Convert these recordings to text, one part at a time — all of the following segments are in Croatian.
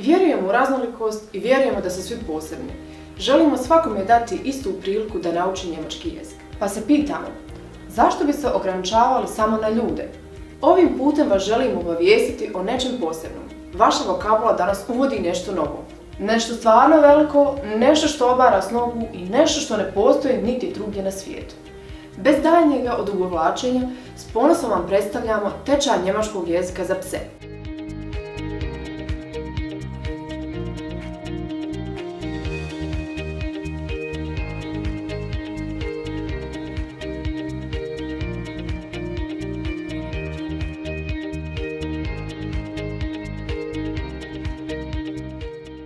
Vjerujemo u raznolikost i vjerujemo da su svi posebni. Želimo svakome dati istu priliku da nauči njemački jezik. Pa se pitamo, zašto bi se ograničavali samo na ljude? Ovim putem vas želimo obavijestiti o nečem posebnom. Vaša vokabula danas uvodi nešto novo. Nešto stvarno veliko, nešto što obara s nogu i nešto što ne postoji niti drugdje na svijetu. Bez daljnjega odugovlačenja, s ponosom vam predstavljamo tečaj njemačkog jezika za pse.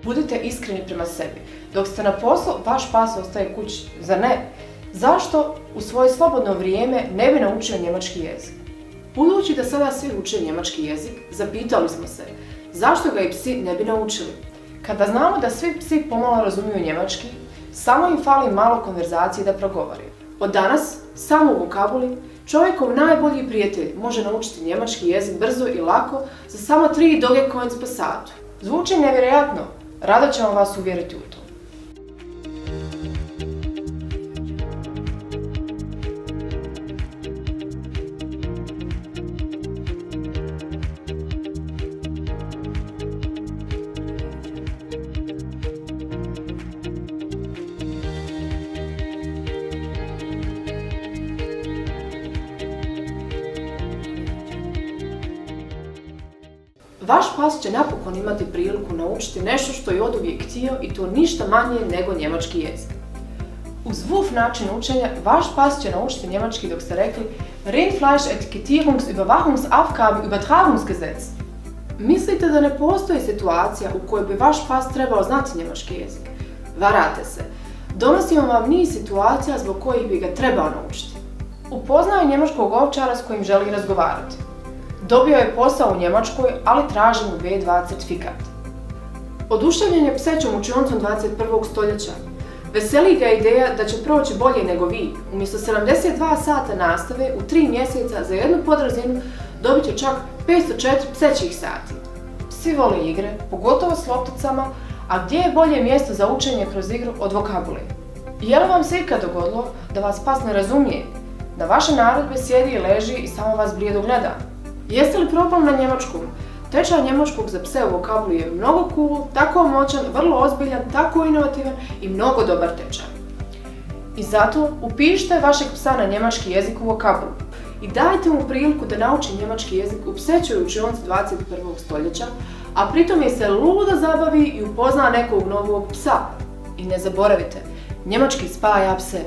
Budite iskreni prema sebi. Dok ste na poslu, vaš pas ostaje kući, zar ne? Zašto u svoje slobodno vrijeme ne bi naučio njemački jezik? Budući da sada svi uče njemački jezik, zapitali smo se zašto ga i psi ne bi naučili. Kada znamo da svi psi pomalo razumiju njemački, samo im fali malo konverzacije da progovori. Od danas, samo u vokabuli, čovjekov najbolji prijatelj može naučiti njemački jezik brzo i lako za samo 3 Dogecoins po satu. Zvuči nevjerojatno, rado ćemo vas uvjeriti u to. Vaš pas će napokon imati priliku naučiti nešto što je oduvijek htio i to ništa manje nego njemački jezik. Uz WUF način učenja, vaš pas će naučiti njemački dok ste rekli Rindfleisch-Etikettierungs-Überwachungsaufgabenübertragungsgesetz. Mislite da ne postoji situacija u kojoj bi vaš pas trebao znati njemački jezik? Varate se. Donosimo vam niz situacija zbog kojih bi ga trebao naučiti. Upoznao je njemačkog ovčara s kojim želi razgovarati. Dobio je posao u Njemačkoj, ali traži mu B2 certifikat. Oduševljen je psećom učionicom 21. stoljeća. Veseli ga ideja da će proći bolje nego vi. Umjesto 72 sata nastave u 3 mjeseca za jednu podrazinu dobit će čak 504 psećih sati. Psi vole igre, pogotovo s lopticama, a gdje je bolje mjesto za učenje kroz igru od vokabule? Je li vam se ikad dogodilo da vas pas ne razumije? Da vaše naredbe sjedi i leži i samo vas blijedo gleda? Jeste li probali na njemačkom? Tečaj njemačkog za pse u vokabuli je mnogo cool, tako moćan, vrlo ozbiljan, tako inovativan i mnogo dobar tečaj. I zato upišite vašeg psa na njemački jezik u vokabulu i dajte mu priliku da nauči njemački jezik u psećoj učionici 21. stoljeća, a pritom je se ludo zabavi i upozna nekog novog psa. I ne zaboravite, njemački spaja pse.